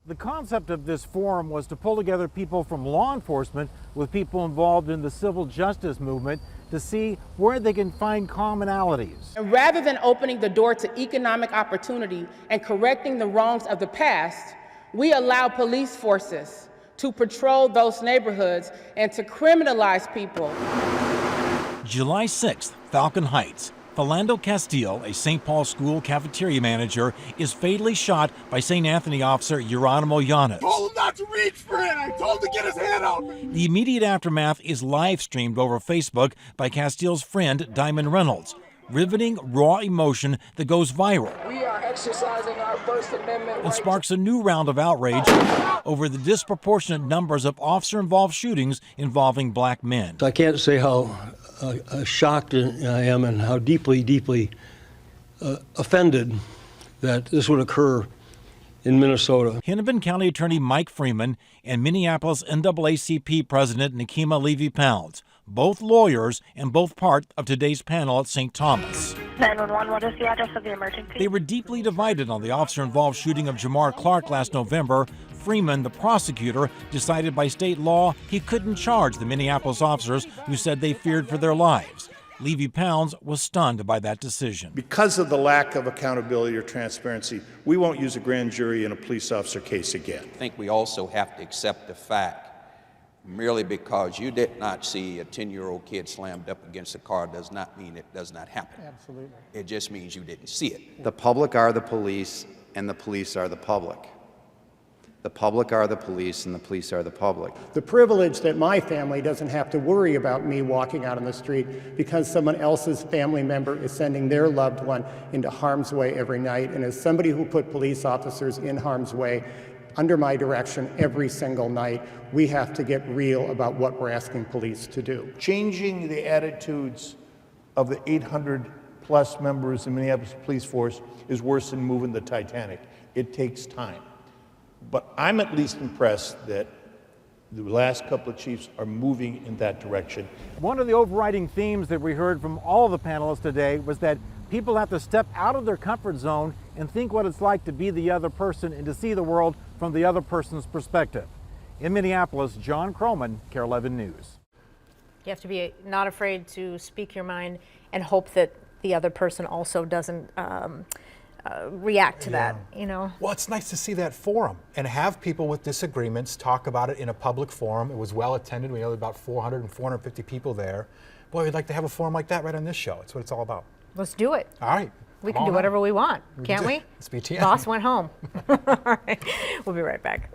The concept of this forum was to pull together people from law enforcement with people involved in the civil justice movement to see where they can find commonalities. And rather than opening the door to economic opportunity and correcting the wrongs of the past, we allow police forces to patrol those neighborhoods and to criminalize people. July 6th, Falcon Heights. Philando Castillo, a St. Paul school cafeteria manager, is fatally shot by St. Anthony officer Geronimo Llanes. I told him not to reach for it. I told him to get his hand out. The immediate aftermath is live streamed over Facebook by Castillo's friend Diamond Reynolds. Riveting, raw emotion that goes viral. We are exercising our First Amendment and sparks a new round of outrage over the disproportionate numbers of officer-involved shootings involving black men. I can't say how shocked I am and how deeply offended that this would occur in Minnesota. Hennepin County Attorney Mike Freeman and Minneapolis NAACP President Nekima Levy-Pounds, both lawyers and both part of today's panel at St. Thomas. 911, what is the address of the emergency? They were deeply divided on the officer-involved shooting of Jamar Clark last November. Freeman, the prosecutor, decided by state law he couldn't charge the Minneapolis officers who said they feared for their lives. Levy-Pounds was stunned by that decision. Because of the lack of accountability or transparency, we won't use a grand jury in a police officer case again. I think we also have to accept the fact merely because you did not see a 10-year-old kid slammed up against a car does not mean it does not happen. Absolutely. It just means you didn't see it. The public are the police, and the police are the public. The public are the police, and the police are the public. The privilege that my family doesn't have to worry about me walking out on the street because someone else's family member is sending their loved one into harm's way every night. And as somebody who put police officers in harm's way under my direction every single night, we have to get real about what we're asking police to do. Changing the attitudes of the 800 plus members in the Minneapolis Police Force is worse than moving the Titanic. It takes time. But I'm at least impressed that the last couple of chiefs are moving in that direction. One of the overriding themes that we heard from all of the panelists today was that people have to step out of their comfort zone and think what it's like to be the other person and to see the world from the other person's perspective. In Minneapolis, John Croman, KARE 11 News. You have to be not afraid to speak your mind and hope that the other person also doesn't react to that, you know. Well, it's nice to see that forum and have people with disagreements talk about it in a public forum. It was well attended. We had about 400 and 450 people there. Boy, we'd like to have a forum like that right on this show. That's what it's all about. Let's do it. All right. We can do whatever we want, can't we? It's BTN. Boss went home. All right. We'll be right back.